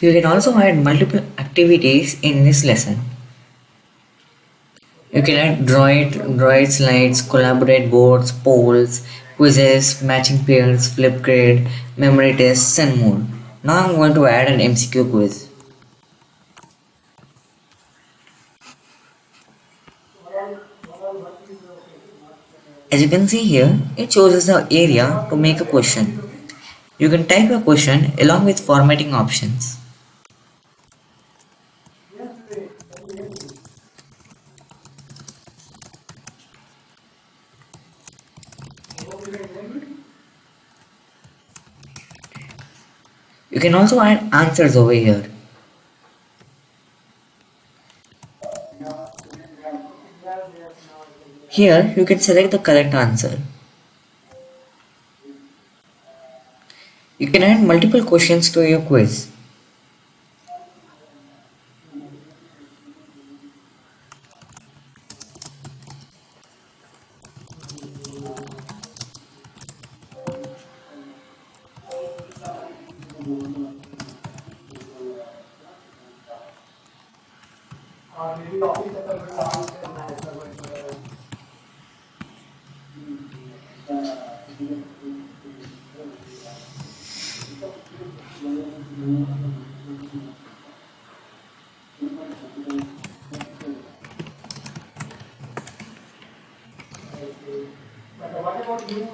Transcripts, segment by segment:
You can also add multiple activities in this lesson. You can add droid slides, collaborate boards, polls, quizzes, matching pairs, flip grid, memory tests, and more. Now I'm going to add an MCQ quiz. As you can see here, it shows us the area to make a question. You can type a question along with formatting options. You can also add answers over here. Here you can select the correct answer. You can add multiple questions to your quiz.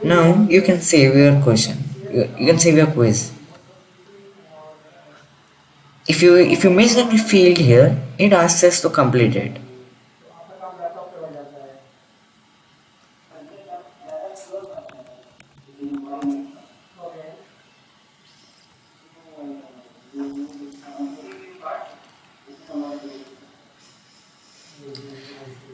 Now you can save your question. You can save your quiz. If you miss any field here, it asks us to complete it.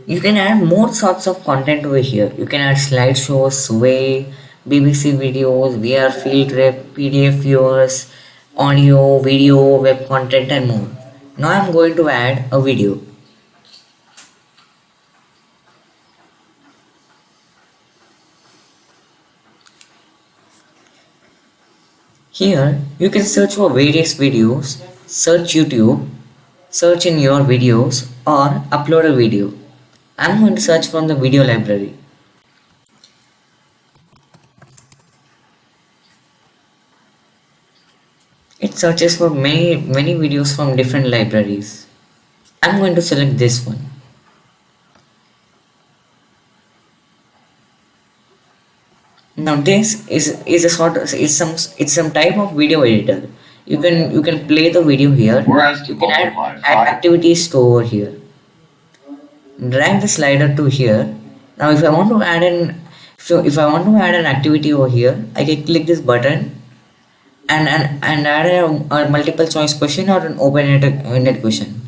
You can add more sorts of content over here. You can add slideshows, sway, BBC videos, VR field trip, PDF viewers, audio, video, web content, and more. Now I'm going to add a video. Here you can search for various videos, search YouTube, search in your videos, or upload a video. I'm going to search from the video library. It searches for many videos from different libraries. I'm going to select this one. Now this is a sort of it's some type of video editor. You can play the video here. Whereas to You can add multiply 5. activities to over here. Drag the slider to here. Now if I want to add an activity over here, I can click this button and add a multiple choice question or an open-ended question.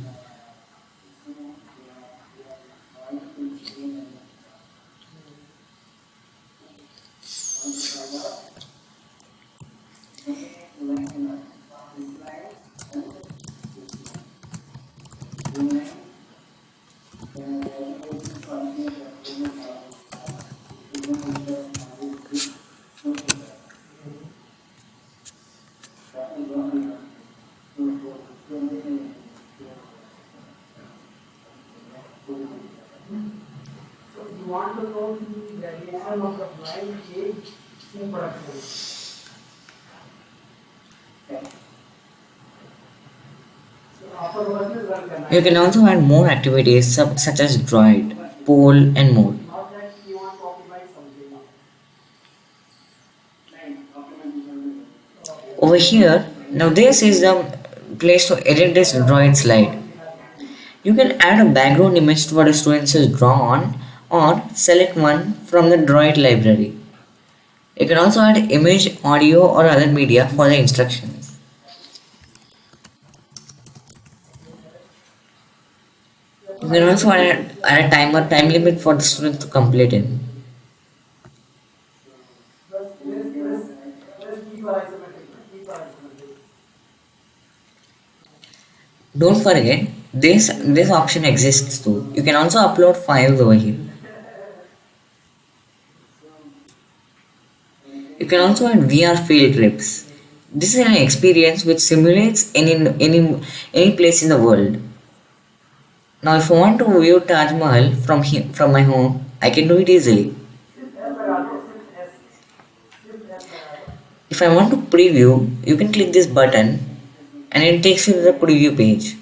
You can also add more activities such as droid, poll, and more. Over here, now this is the place to edit this droid slide. You can add a background image to what a student is drawn or select one from the droid library. You can also add image, audio, or other media for the instructions. You can also add a time limit for the student to complete it. Don't forget, this option exists too. You can also upload files over here. You can also add VR field trips. This is an experience which simulates any place in the world. Now, if I want to view Taj Mahal from my home, I can do it easily. If I want to preview, you can click this button and it takes you to the preview page.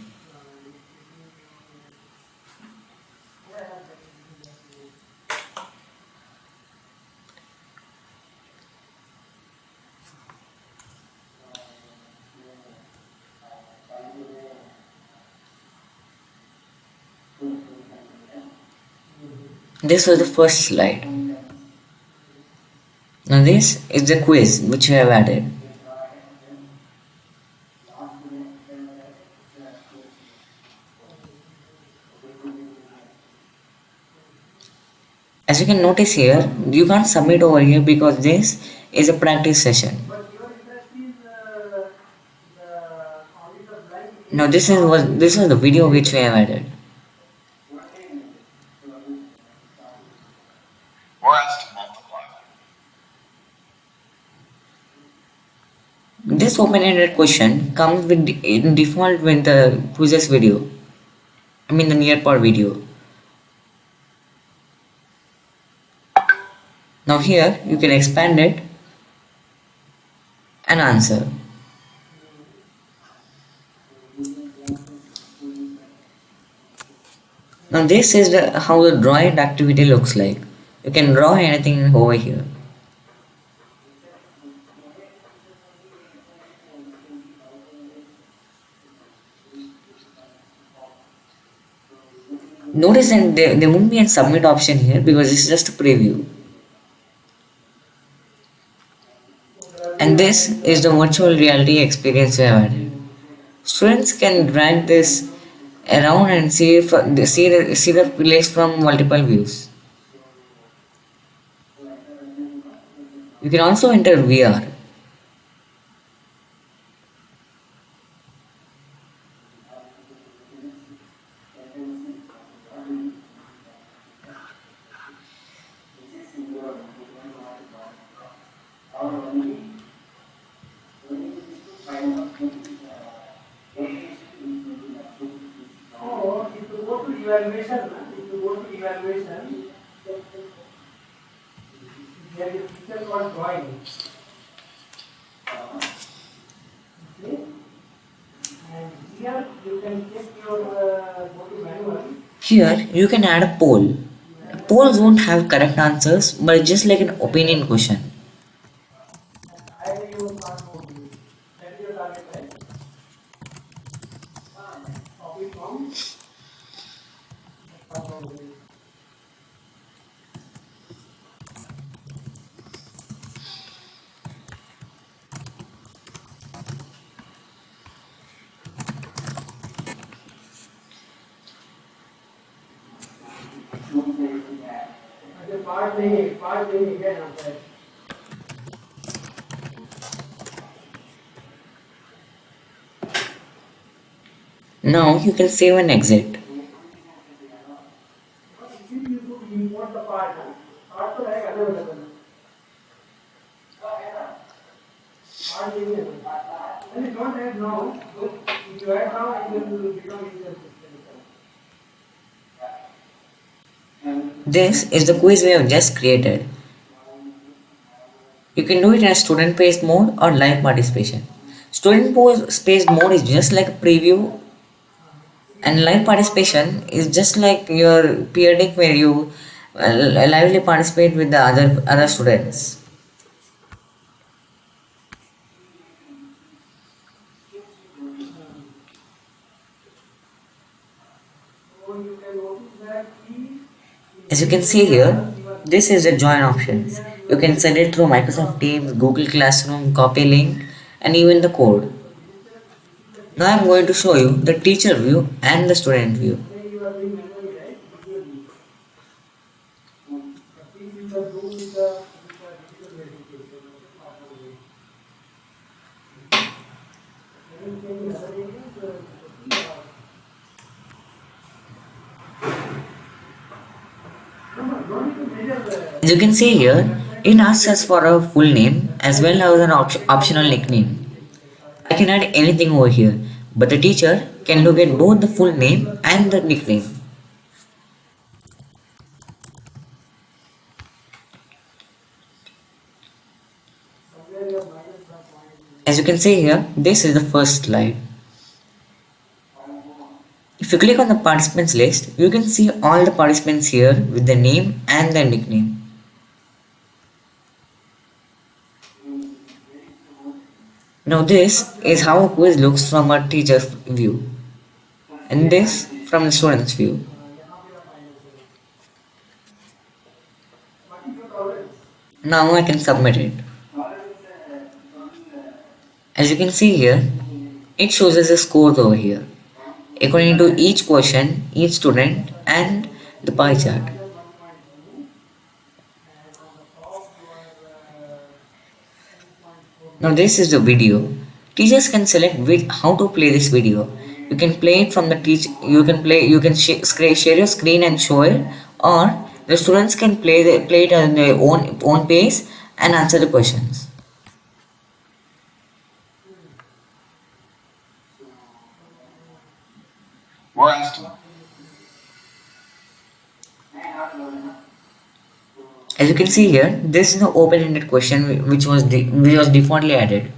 This was the first slide. Now, this is the quiz which we have added. As you can notice here, you can't submit over here because this is a practice session. Now, this was the video which we have added. We're asked to multiply. This open-ended question comes in default with the quizzes video. I mean the nearpod video. Now here you can expand it and answer. Now this is how the drawing activity looks like. You can draw anything over here. Notice that there won't be a submit option here because this is just a preview. And this is the virtual reality experience we have added. Students can drag this around and see the place from multiple views. You can also enter VR. Oh, if you go to evaluation, if you go to evaluation, there is a feature called drawing. Okay? And here you can check your go to manual. Here you can add a poll. Polls won't have correct answers, but it's just like an opinion question. I will use smart mode. That is your target, right? Copy from smart mode. अच्छा part नहीं है यहाँ पे Now you can save and exit. import the part part तो रहेगा available part नहीं है and you don't add now if you add now it will become easier This is the quiz we have just created. You can do it as student based mode or live participation. Student based mode is just like a preview, and live participation is just like your peer deck where you lively participate with the other students. so you can notice that As you can see here, this is the join options. You can send it through Microsoft Teams, Google Classroom, copy link, and even the code. Now I am going to show you the teacher view and the student view. you are doing manually right visually but this is the do with the digital verification anything other areas don't need to measure the As you can see here, it asks us for a full name as well as an optional nickname. I can add anything over here, but the teacher can look at both the full name and the nickname. As you can see here, this is the first slide. If you click on the participants list, you can see all the participants here with the name and their nickname. Now this is how a quiz looks from a teacher's view, and this from the student's view. Now I can submit it. As you can see here, it shows us the scores over here, according to each question, each student, and the pie chart. Now this is the video. Teachers can select how to play this video. You can play it from the teach. You can play. You can share your screen and show it, or the students can play it on their own pace and answer the questions. We're asked As you can see here, this is the open-ended question which was defaultly added.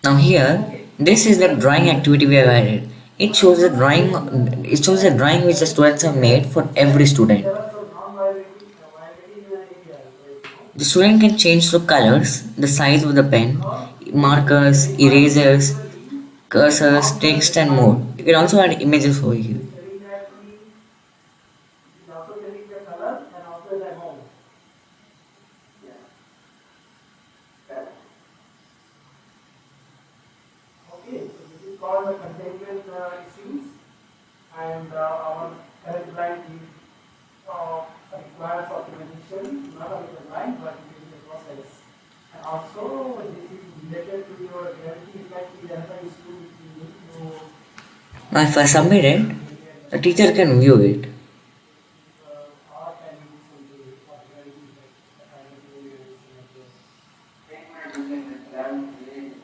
Now here, this is the drawing activity we have added. It shows the drawing. It shows the drawing which the students have made for every student. The student can change the colors, the size of the pen, markers, erasers, cursors, text, and more. You can also add images over here. Okay, so this is called the containment issues, and our current line is requires optimization, not only the line but it is the process. And also this is related to your guarantee effect is another issue which you need to Now if I submit it, the teacher can view it. or can use the guarantee effect.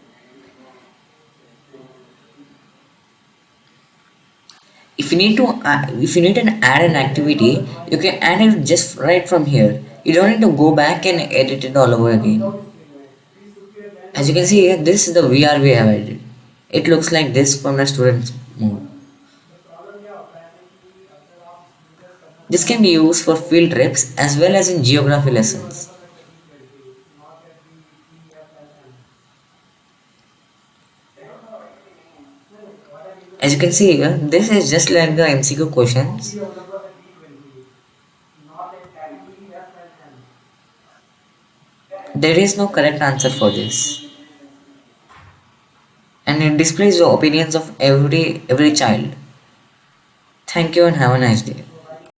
If you need to add an activity, you can add it just right from here. You don't need to go back and edit it all over again. As you can see here, this is the VR we have added. It looks like this from the student's mode. This can be used for field trips as well as in geography lessons. As you can see here, this is just like the MCQ questions. There is no correct answer for this. And it displays the opinions of every child. Thank you and have a nice day.